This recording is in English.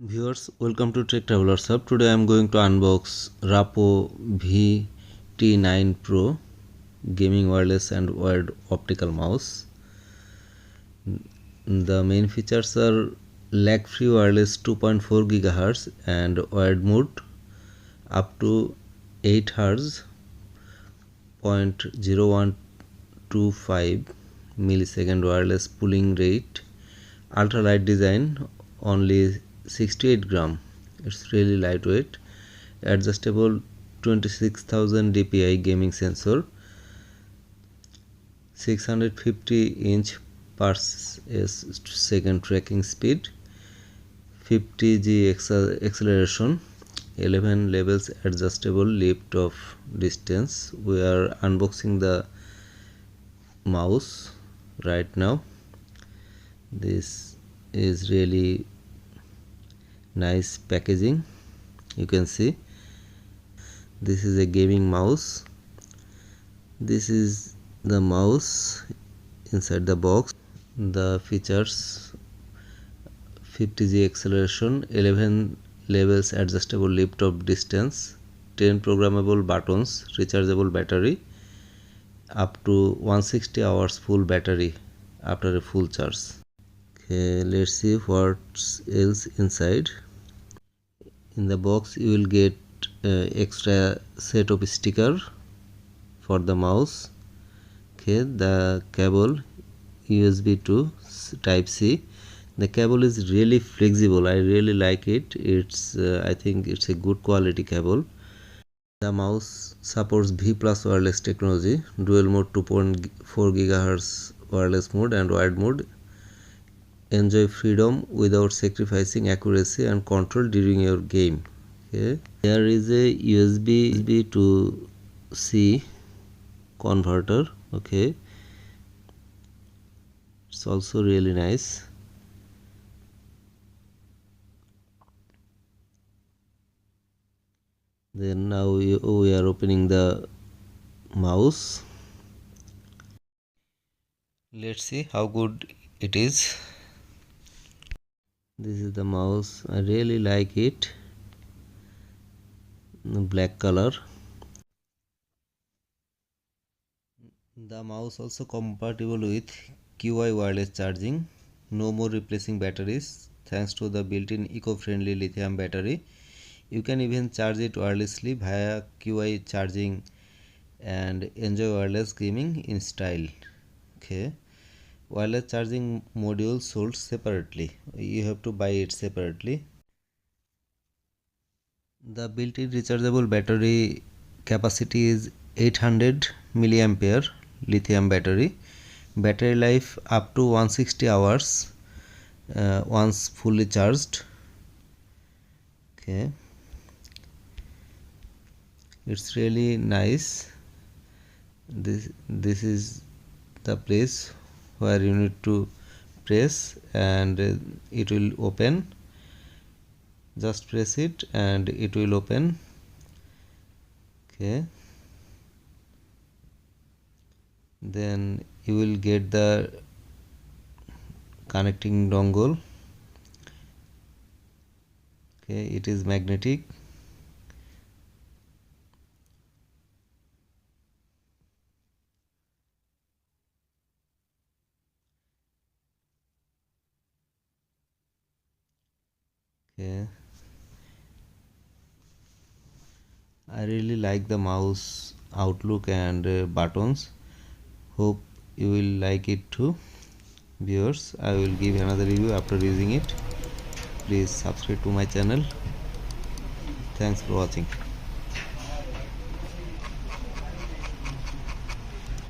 Viewers, welcome to Tech Travelers Hub. Today I am going to unbox Rapoo VT9PRO gaming wireless and wired optical mouse. The main features are lag-free wireless 2.4 GHz and wired mode up to 8 Hz 0.0125 millisecond wireless pulling rate, ultra light design, only 68 gram. It's really lightweight, adjustable 26,000 dpi gaming sensor, 650 inch per second tracking speed, 50 G acceleration, 11 levels adjustable lift off distance. We are unboxing the mouse right now. This is really nice packaging. You can see this is a gaming mouse. This is the mouse inside the box. The features: 50 G acceleration, 11 levels adjustable lift off distance, 10 programmable buttons, rechargeable battery, up to 160 hours full battery after a full charge. Okay, let's see what else inside. In the box you will get extra set of sticker for the mouse. Okay, the cable USB to type C. The cable is really flexible. I really like it. It's I think it's a good quality cable. The mouse supports V+ wireless technology, dual mode 2.4 GHz wireless mode and wired mode. Enjoy freedom without sacrificing accuracy and control during your game. Okay, there is a USB to C converter. Okay, it's also really nice. Then now we are opening the mouse. Let's see how good it is. This is the mouse. I really like it. Black color. The mouse also compatible with QI wireless charging. No more replacing batteries thanks to the built-in eco-friendly lithium battery. You can even charge it wirelessly via QI charging and enjoy wireless gaming in style. Okay, wireless charging module sold separately. You have to buy it separately. The built-in rechargeable battery capacity is 800 milliampere lithium battery. Battery life up to 160 hours once fully charged. Okay, it's really nice. This is the place where you need to press and it will open. Just press it and it will open. Okay, then you will get the connecting dongle. Okay, it is magnetic. Okay, I really like the mouse outlook and buttons. Hope you will like it too. Viewers, I will give another review after using it. Please subscribe to my channel. Thanks for watching.